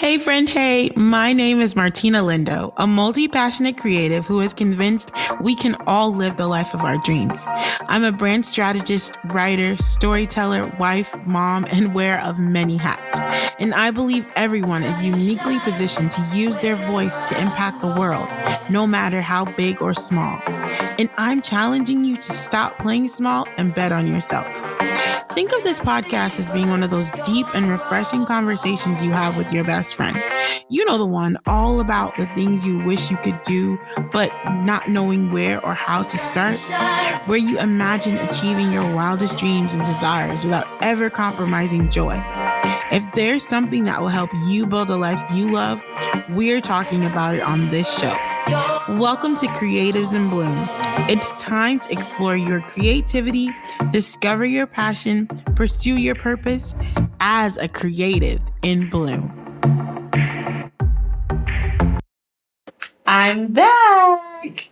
Hey friend, hey, my name is Martina Lindo, a multi-passionate creative who is convinced we can all live the life of our dreams. I'm a brand strategist, writer, storyteller, wife, mom, and wearer of many hats. And I believe everyone is uniquely positioned to use their voice to impact the world, no matter how big or small. And I'm challenging you to stop playing small and bet on yourself. Think of this podcast as being one of those deep and refreshing conversations you have with your best friend. You know, the one all about the things you wish you could do, but not knowing where or how to start, where you imagine achieving your wildest dreams and desires without ever compromising joy. If there's something that will help you build a life you love, we're talking about it on this show. Welcome to Creatives in Bloom. It's time to explore your creativity, discover your passion, pursue your purpose as a creative in bloom. I'm back.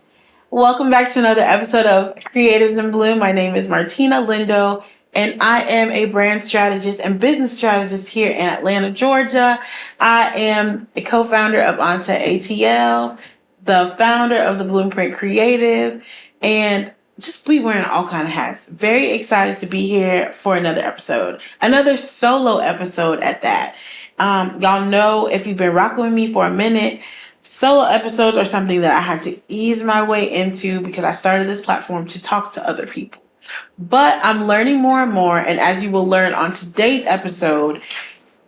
Welcome back to another episode of Creatives in Bloom. My name is Martina Lindo, and I am a brand strategist and business strategist here in Atlanta, Georgia. I am a co-founder of Onset ATL, the founder of the Blueprint Creative, and just be wearing all kind of hats. Very excited to be here for another episode, another solo episode at that. Y'all know, if you've been rocking with me for a minute, solo episodes are something that I had to ease my way into because I started this platform to talk to other people. But I'm learning more and more, and as you will learn on today's episode,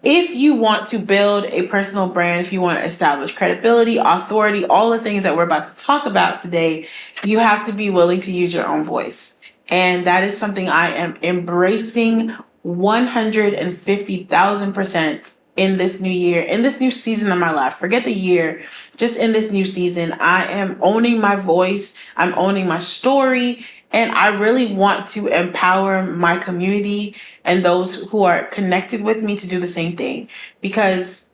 if you want to build a personal brand, if you want to establish credibility, authority, all the things that we're about to talk about today, you have to be willing to use your own voice. And that is something I am embracing 150,000% in this new year, in this new season of my life. Forget the year, just in this new season, I am owning my voice. I'm owning my story. And I really want to empower my community and those who are connected with me to do the same thing. Because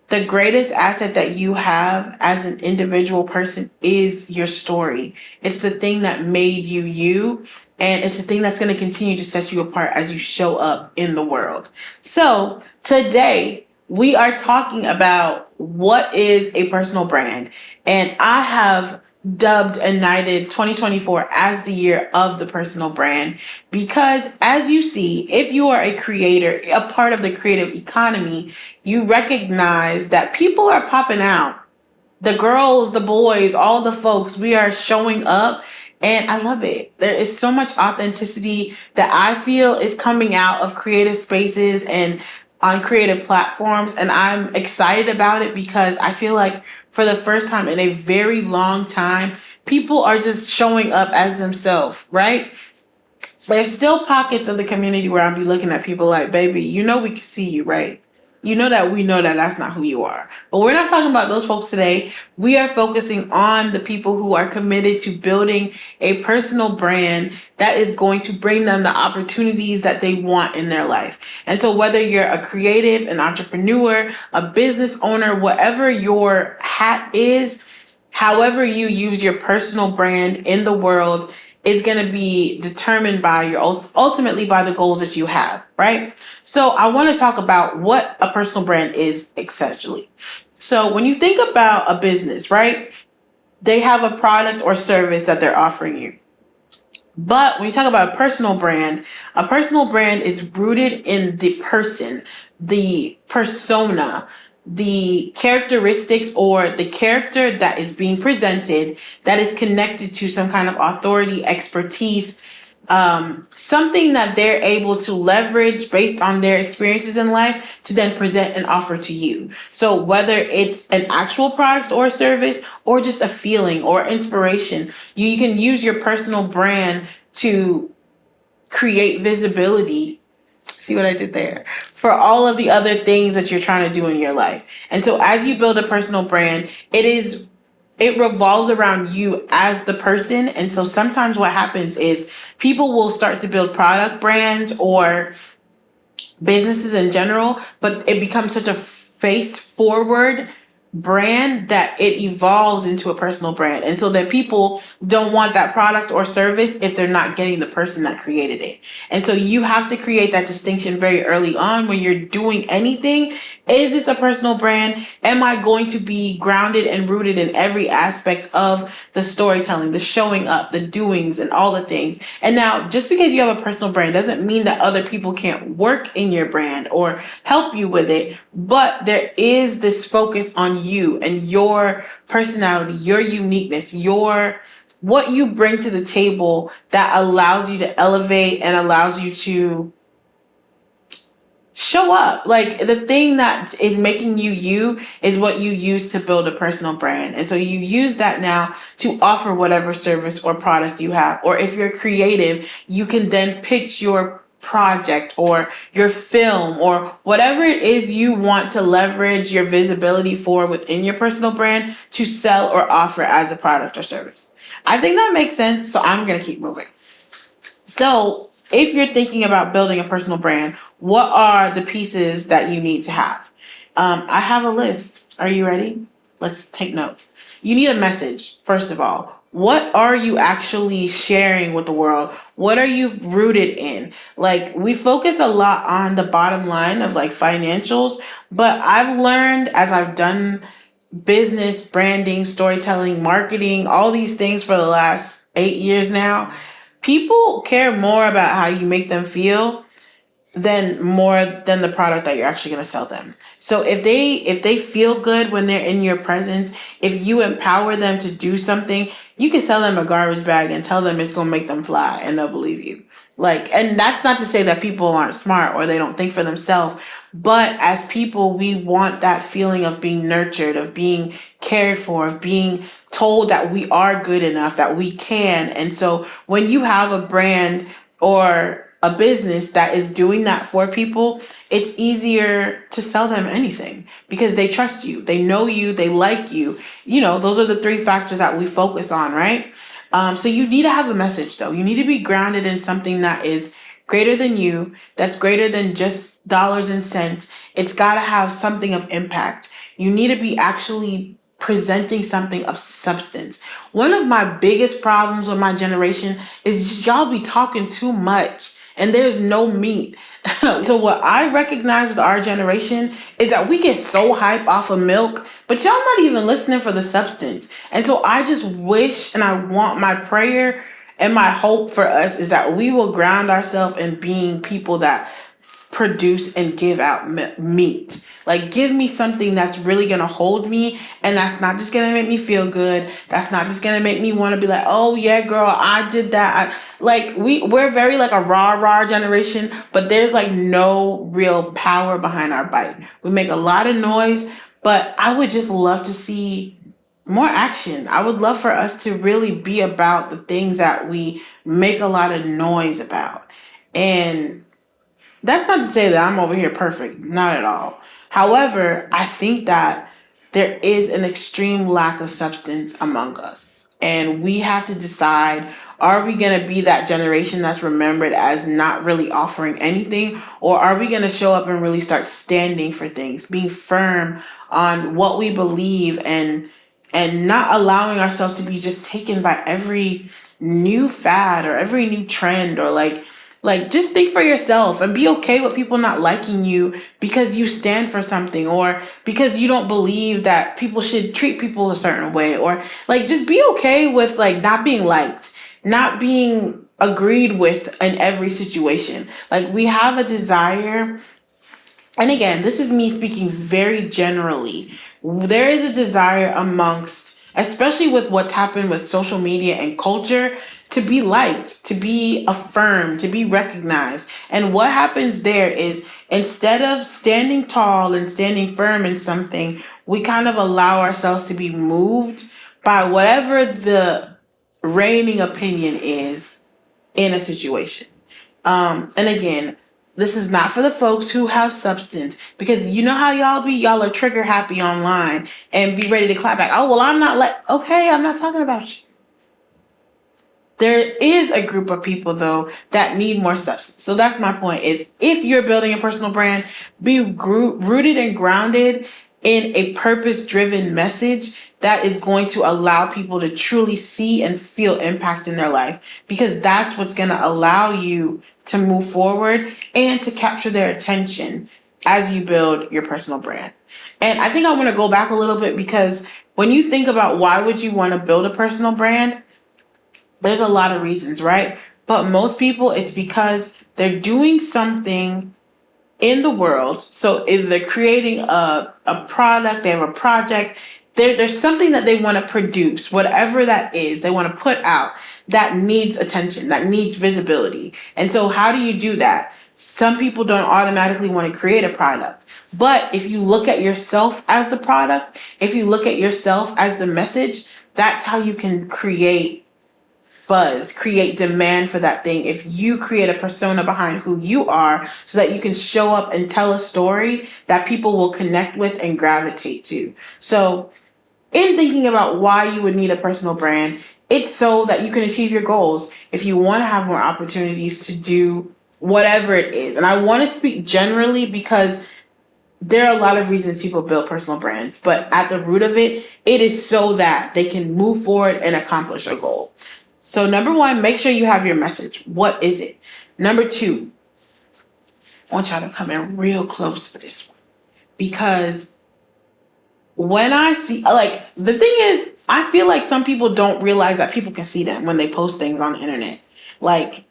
the greatest asset that you have as an individual person is your story. It's the thing that made you you, and it's the thing that's going to continue to set you apart as you show up in the world. So today we are talking about what is a personal brand. And I have dubbed and knighted 2024 as the year of the personal brand because, as you see, if you are a creator, a part of the creative economy, you recognize that people are popping out. The girls, the boys, all the folks, we are showing up, and I love it. There is so much authenticity that I feel is coming out of creative spaces and on creative platforms, and I'm excited about it because I feel like for the first time in a very long time, people are just showing up as themselves, right? There's still pockets of the community where I'll be looking at people like, baby, you know we can see you, right? You know that we know that that's not who you are. But we're not talking about those folks today. We are focusing on the people who are committed to building a personal brand that is going to bring them the opportunities that they want in their life. And so whether you're a creative, an entrepreneur, a business owner, whatever your hat is, however you use your personal brand in the world is going to be determined by ultimately by the goals that you have, right? So I want to talk about what a personal brand is essentially. So when you think about a business, right, they have a product or service that they're offering you. But when you talk about a personal brand is rooted in the person, the persona, the characteristics or the character that is being presented that is connected to some kind of authority, expertise, something that they're able to leverage based on their experiences in life to then present and offer to you. So whether it's an actual product or service or just a feeling or inspiration, you can use your personal brand to create visibility. See what I did there? For all of the other things that you're trying to do in your life. And so as you build a personal brand, it revolves around you as the person. And so sometimes what happens is people will start to build product brands or businesses in general, but it becomes such a face forward brand that it evolves into a personal brand. And so then people don't want that product or service if they're not getting the person that created it. And so you have to create that distinction very early on when you're doing anything. Is this a personal brand? Am I going to be grounded and rooted in every aspect of the storytelling, the showing up, the doings, and all the things? And now, just because you have a personal brand doesn't mean that other people can't work in your brand or help you with it. But there is this focus on you and your personality, your uniqueness, your what you bring to the table that allows you to elevate and allows you to show up. Like, the thing that is making you you is what you use to build a personal brand. And so you use that now to offer whatever service or product you have. Or if you're creative, you can then pitch your project or your film or whatever it is you want to leverage your visibility for within your personal brand to sell or offer as a product or service. I think that makes sense. So I'm going to keep moving. So if you're thinking about building a personal brand, what are the pieces that you need to have? I have a list. Are you ready? Let's take notes. You need a message, first of all. What are you actually sharing with the world? What are you rooted in? Like, we focus a lot on the bottom line of like financials, but I've learned as I've done business, branding, storytelling, marketing, all these things for the last 8 years now, people care more about how you make them feel than the product that you're actually going to sell them. So if they feel good when they're in your presence, if you empower them to do something, you can sell them a garbage bag and tell them it's going to make them fly and they'll believe you. Like, and that's not to say that people aren't smart or they don't think for themselves, but as people, we want that feeling of being nurtured, of being cared for, of being told that we are good enough, that we can. And so when you have a brand or a business that is doing that for people, it's easier to sell them anything because they trust you, they know you, they like you. You know, those are the three factors that we focus on, right? So you need to have a message, though. You need to be grounded in something that is greater than you, that's greater than just dollars and cents. It's got to have something of impact. You need to be actually presenting something of substance. One of my biggest problems with my generation is just y'all be talking too much and there's no meat. So what I recognize with our generation is that we get so hype off of milk, but y'all not even listening for the substance. And so I just wish, and I want, my prayer and my hope for us is that we will ground ourselves in being people that produce and give out meat. Like, give me something that's really gonna hold me, and that's not just gonna make me feel good. That's not just gonna make me want to be like, oh yeah, girl, I did that. We're very like a rah generation, but there's like no real power behind our bite. We make a lot of noise, but I would just love to see more action. I would love for us to really be about the things that we make a lot of noise about. And that's not to say that I'm over here perfect, not at all. However, I think that there is an extreme lack of substance among us. And we have to decide, are we going to be that generation that's remembered as not really offering anything? Or are we going to show up and really start standing for things, being firm on what we believe and not allowing ourselves to be just taken by every new fad or every new trend or like, just think for yourself and be okay with people not liking you because you stand for something or because you don't believe that people should treat people a certain way, or like, just be okay with like not being liked, not being agreed with in every situation. Like, we have a desire, and again, this is me speaking very generally. There is a desire amongst, especially with what's happened with social media and culture, to be liked, to be affirmed, to be recognized. And what happens there is, instead of standing tall and standing firm in something, we kind of allow ourselves to be moved by whatever the reigning opinion is in a situation. And again, this is not for the folks who have substance, because you know how y'all are trigger happy online and be ready to clap back. Oh, well, I'm not okay, I'm not talking about you. There is a group of people, though, that need more substance. So that's my point, is if you're building a personal brand, be rooted and grounded in a purpose-driven message that is going to allow people to truly see and feel impact in their life, because that's what's going to allow you to move forward and to capture their attention as you build your personal brand. And I think I want to go back a little bit, because when you think about why would you want to build a personal brand, there's a lot of reasons, right? But most people, it's because they're doing something in the world. So if they're creating a product, they have a project, there's something that they want to produce, whatever that is, they want to put out that needs attention, that needs visibility. And so how do you do that? Some people don't automatically want to create a product. But if you look at yourself as the product, if you look at yourself as the message, that's how you can create buzz, create demand for that thing. If you create a persona behind who you are, so that you can show up and tell a story that people will connect with and gravitate to. So in thinking about why you would need a personal brand, it's so that you can achieve your goals. If you want to have more opportunities to do whatever it is. And I want to speak generally, because there are a lot of reasons people build personal brands, but at the root of it, it is so that they can move forward and accomplish a goal. So number one, make sure you have your message. What is it? Number two, I want y'all to come in real close for this one, because when I see, like, the thing is, I feel like some people don't realize that people can see them when they post things on the internet. Like,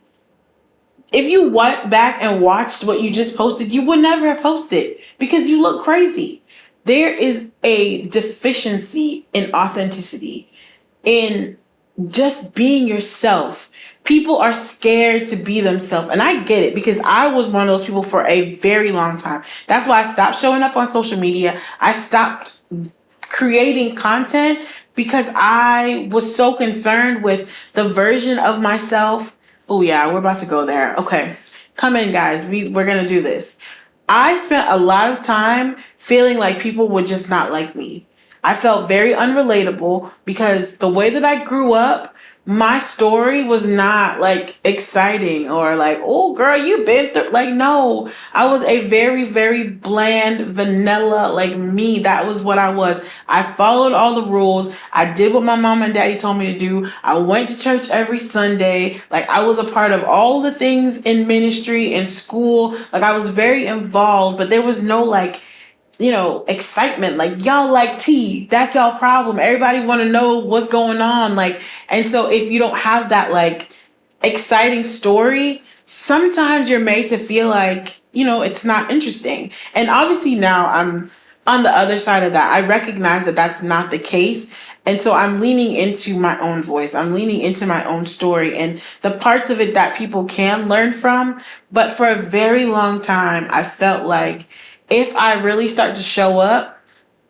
if you went back and watched what you just posted, you would never have posted, because you look crazy. There is a deficiency in authenticity, in just being yourself. People are scared to be themselves. And I get it, because I was one of those people for a very long time. That's why I stopped showing up on social media. I stopped creating content, because I was so concerned with the version of myself. Oh yeah, we're about to go there. Okay, come in, guys. We're going to do this. I spent a lot of time feeling like people would just not like me. I felt very unrelatable, because the way that I grew up, my story was not like exciting or like, oh girl, you've been through, like, no, I was a very, very bland, vanilla, like me. That was what I was. I followed all the rules. I did what my mom and daddy told me to do. I went to church every Sunday. Like, I was a part of all the things in ministry and school. Like, I was very involved, but there was no like, excitement. Like, y'all like tea, that's y'all problem. Everybody want to know what's going on. Like, and so if you don't have that like exciting story, sometimes you're made to feel like, it's not interesting. And obviously now I'm on the other side of that. I recognize that that's not the case. And so I'm leaning into my own voice. I'm leaning into my own story and the parts of it that people can learn from. But for a very long time, I felt like if I really start to show up,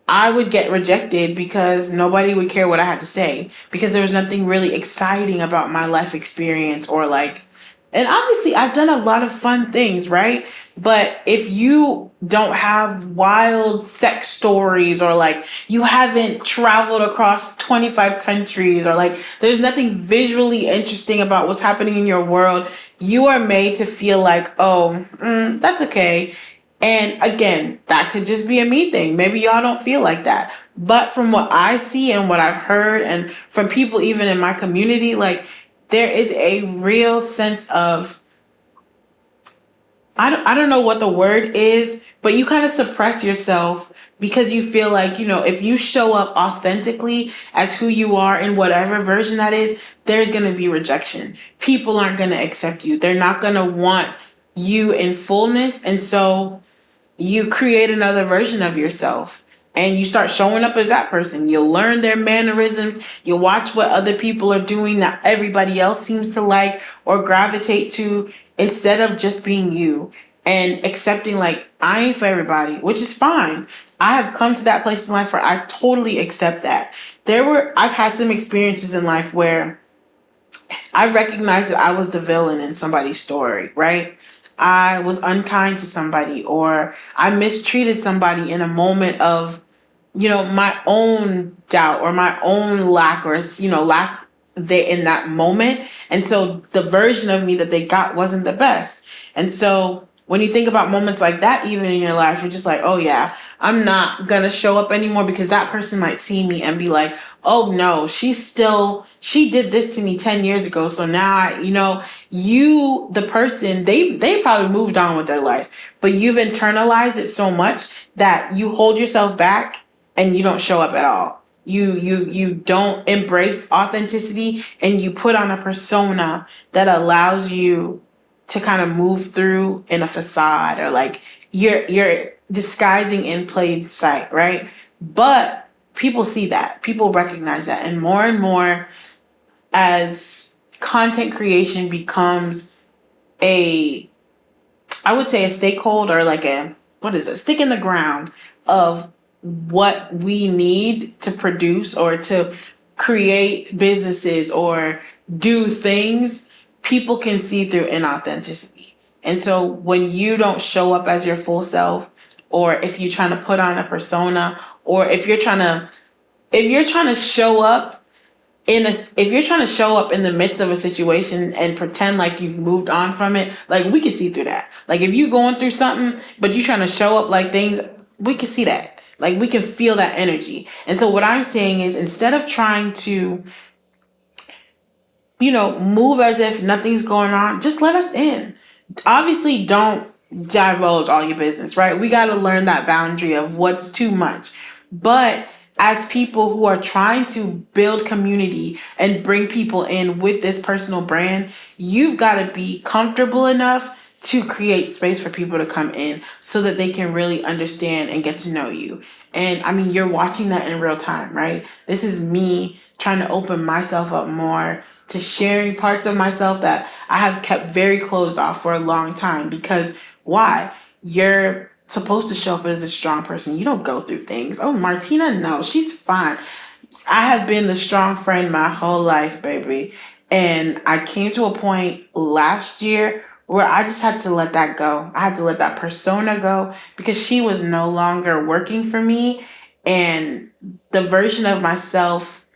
I would get rejected, because nobody would care what I had to say, because there was nothing really exciting about my life experience, or like, and obviously I've done a lot of fun things, right? But if you don't have wild sex stories, or like you haven't traveled across 25 countries, or like there's nothing visually interesting about what's happening in your world, you are made to feel like, oh, that's okay. And again, that could just be a me thing. Maybe y'all don't feel like that. But from what I see and what I've heard, and from people even in my community, like, there is a real sense of, I don't know what the word is, but you kind of suppress yourself, because you feel like, if you show up authentically as who you are in whatever version that is, there's going to be rejection. People aren't going to accept you. They're not going to want you in fullness. And so you create another version of yourself, and you start showing up as that person. You'll learn their mannerisms. You watch what other people are doing that everybody else seems to like or gravitate to, instead of just being you and accepting, like, I ain't for everybody, which is fine. I have come to that place in life where I totally accept that. I've had some experiences in life where I recognized that I was the villain in somebody's story, right? I was unkind to somebody, or I mistreated somebody in a moment of, my own doubt or my own lack, or, lack in that moment. And so the version of me that they got wasn't the best. And so when you think about moments like that, even in your life, you're just like, oh yeah, I'm not gonna show up anymore because that person might see me and be like, oh no, she did this to me 10 years ago. So now you, the person, they probably moved on with their life, but you've internalized it so much that you hold yourself back and you don't show up at all. You don't embrace authenticity, and you put on a persona that allows you to kind of move through in a facade, or like you're disguising in plain sight, right? But people see that, people recognize that, and more as content creation becomes a, I would say, a stakeholder, like a, what is it, stick in the ground of what we need to produce or to create businesses or do things, people can see through inauthenticity. And so when you don't show up as your full self, or if you're trying to put on a persona, or if you're trying to show up if you're trying to show up in the midst of a situation and pretend like you've moved on from it, like, we can see through that. Like, if you going through something but you trying to show up like things, we can see that. Like, we can feel that energy. And so what I'm saying is, instead of trying to move as if nothing's going on, just let us in. Obviously, don't divulge all your business, right? We got to learn that boundary of what's too much. But as people who are trying to build community and bring people in with this personal brand, you've got to be comfortable enough to create space for people to come in so that they can really understand and get to know you. And I mean, you're watching that in real time, right? This is me trying to open myself up more to sharing parts of myself that I have kept very closed off for a long time. Because why? You're supposed to show up as a strong person. You don't go through things. Oh, Martina, no, she's fine. I have been the strong friend my whole life, baby. And I came to a point last year where I just had to let that go. I had to let that persona go because she was no longer working for me. And the version of myself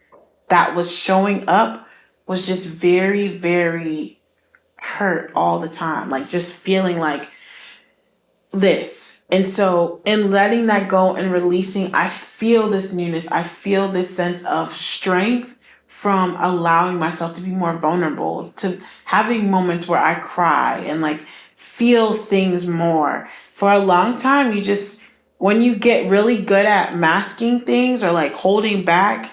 that was showing up was just very, very hurt all the time. Like, just feeling like this. And so, in letting that go and releasing, I feel this newness. I feel this sense of strength from allowing myself to be more vulnerable, to having moments where I cry and like feel things more. For a long time, when you get really good at masking things or like holding back,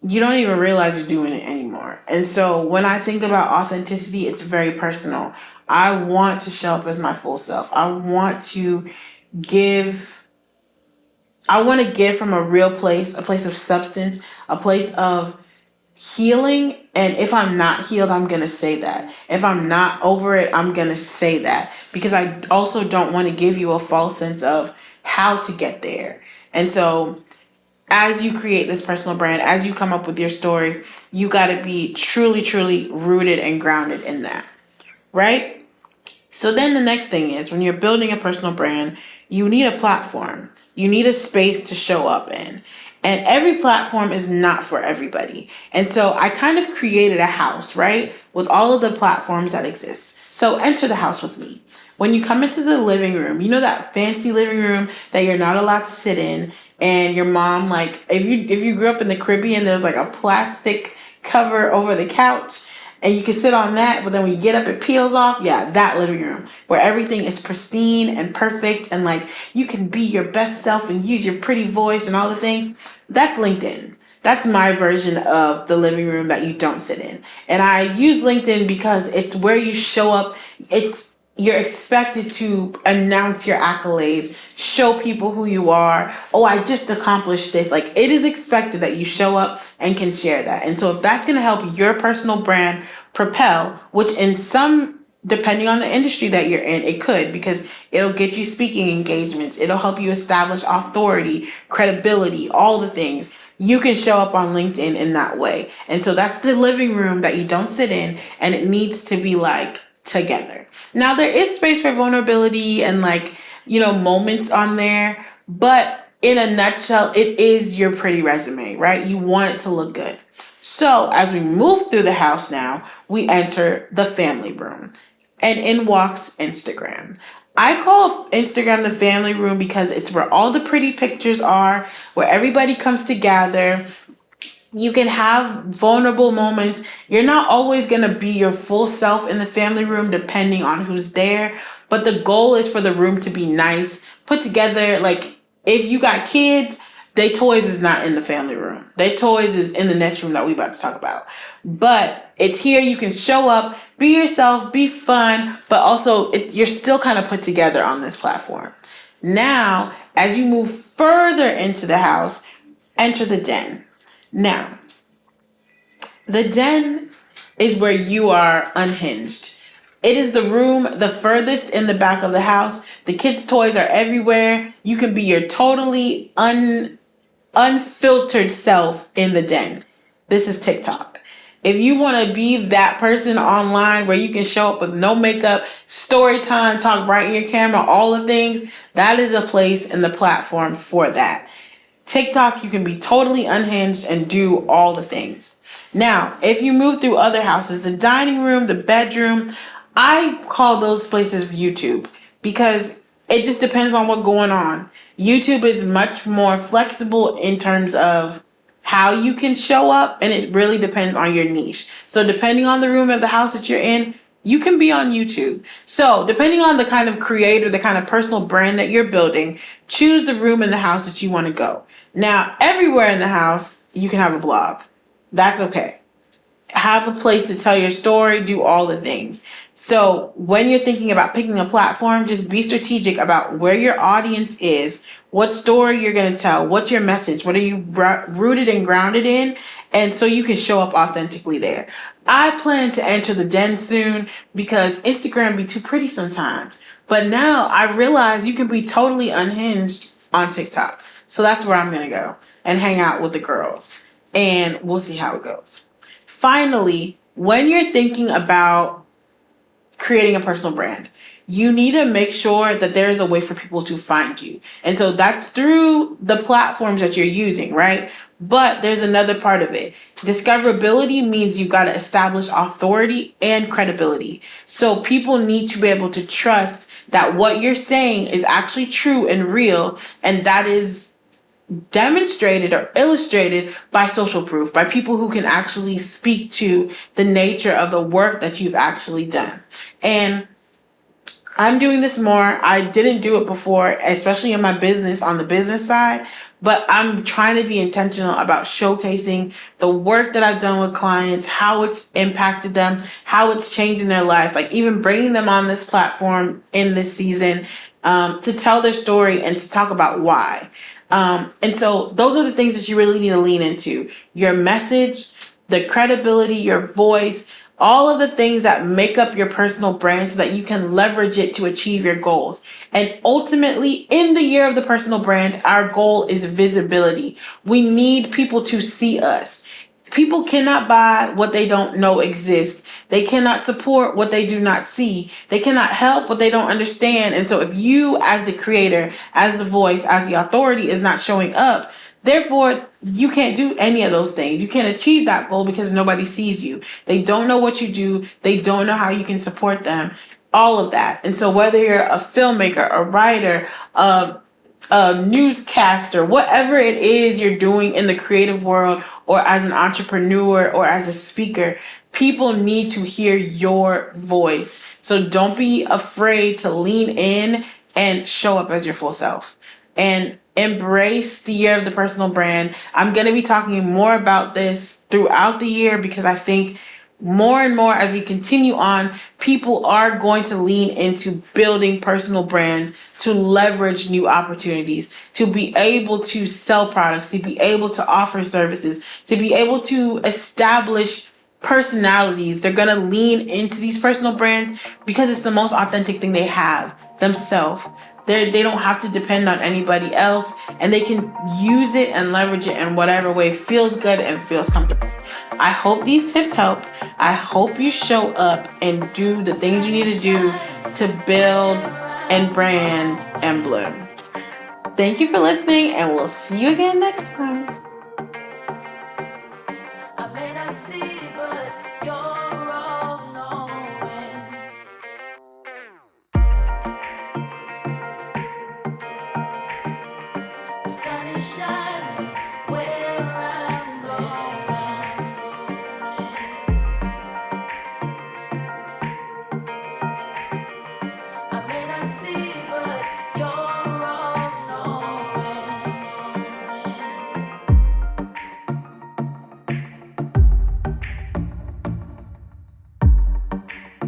you don't even realize you're doing it anymore. And so when I think about authenticity, it's very personal. I want to show up as my full self. Give I want to give from a real place, a place of substance, a place of healing. And if I'm not healed, I'm going to say that. If I'm not over it, I'm going to say that, because I also don't want to give you a false sense of how to get there. And so as you create this personal brand, as you come up with your story, you got to be truly, truly rooted and grounded in that, right? So then the next thing is, when you're building a personal brand, you need a platform. You need a space to show up in. And every platform is not for everybody. And so I kind of created a house, right? With all of the platforms that exist. So enter the house with me. When you come into the living room, you know that fancy living room that you're not allowed to sit in, and your mom, like, if you grew up in the Caribbean, there's like a plastic cover over the couch and you can sit on that, but then when you get up, it peels off. Yeah, that living room where everything is pristine and perfect, and like you can be your best self and use your pretty voice and all the things. That's LinkedIn. That's my version of the living room that you don't sit in. And I use LinkedIn because it's where you show up. You're expected to announce your accolades, show people who you are. Oh, I just accomplished this. Like, it is expected that you show up and can share that. And so if that's going to help your personal brand propel, which in some, depending on the industry that you're in, it could, because it'll get you speaking engagements. It'll help you establish authority, credibility, all the things. You can show up on LinkedIn in that way. And so that's the living room that you don't sit in, and it needs to be like together. Now, there is space for vulnerability and like, moments on there, but in a nutshell, it is your pretty resume, right? You want it to look good. So as we move through the house now, we enter the family room, and in walks Instagram. I call Instagram the family room because it's where all the pretty pictures are, where everybody comes together. You can have vulnerable moments. You're not always going to be your full self in the family room depending on who's there, but the goal is for the room to be nice, put together. Like if you got kids, their toys is not in the family room. Their toys is in the next room that we about to talk about. But it's here. You can show up, be yourself, be fun, but also you're still kind of put together on this platform. Now, as you move further into the house, enter the den. Now, the den is where you are unhinged. It is the room the furthest in the back of the house. The kids' toys are everywhere. You can be your totally unfiltered self in the den. This is TikTok. If you want to be that person online where you can show up with no makeup, story time, talk right in your camera, all the things, that is a place and the platform for that. TikTok, you can be totally unhinged and do all the things. Now, if you move through other houses, the dining room, the bedroom, I call those places YouTube because it just depends on what's going on. YouTube is much more flexible in terms of how you can show up, and it really depends on your niche. So depending on the room of the house that you're in, you can be on YouTube. So depending on the kind of creator, the kind of personal brand that you're building, choose the room in the house that you want to go. Now, everywhere in the house, you can have a blog. That's okay. Have a place to tell your story, do all the things. So when you're thinking about picking a platform, just be strategic about where your audience is, what story you're going to tell, what's your message, what are you rooted and grounded in, and so you can show up authentically there. I plan to enter the den soon because Instagram be too pretty sometimes. But now I realize you can be totally unhinged on TikTok. So that's where I'm going to go and hang out with the girls. And we'll see how it goes. Finally, when you're thinking about creating a personal brand, you need to make sure that there is a way for people to find you. And so that's through the platforms that you're using, right? But there's another part of it. Discoverability means you've got to establish authority and credibility. So people need to be able to trust that what you're saying is actually true and real, and that is demonstrated or illustrated by social proof, by people who can actually speak to the nature of the work that you've actually done. And I'm doing this more. I didn't do it before, especially in my business, on the business side, but I'm trying to be intentional about showcasing the work that I've done with clients, how it's impacted them, how it's changing their life, like even bringing them on this platform in this season to tell their story and to talk about why. And so those are the things that you really need to lean into. Your message, the credibility, your voice, all of the things that make up your personal brand so that you can leverage it to achieve your goals. And ultimately, in the year of the personal brand, our goal is visibility. We need people to see us. People cannot buy what they don't know exists. They cannot support what they do not see. They cannot help what they don't understand. And so if you, as the creator, as the voice, as the authority, is not showing up, therefore, you can't do any of those things. You can't achieve that goal because nobody sees you. They don't know what you do. They don't know how you can support them. All of that. And so whether you're a filmmaker, a writer, a newscaster, whatever it is you're doing in the creative world or as an entrepreneur or as a speaker, people need to hear your voice. So don't be afraid to lean in and show up as your full self. And embrace the year of the personal brand. I'm going to be talking more about this throughout the year because I think more and more as we continue on, people are going to lean into building personal brands to leverage new opportunities, to be able to sell products, to be able to offer services, to be able to establish personalities. They're going to lean into these personal brands because it's the most authentic thing they have themselves. They don't have to depend on anybody else, and they can use it and leverage it in whatever way feels good and feels comfortable. I hope these tips help. I hope you show up and do the things you need to do to build and brand and bloom. Thank you for listening, and we'll see you again next time. I may not see, but you're all knowing. bright and shine.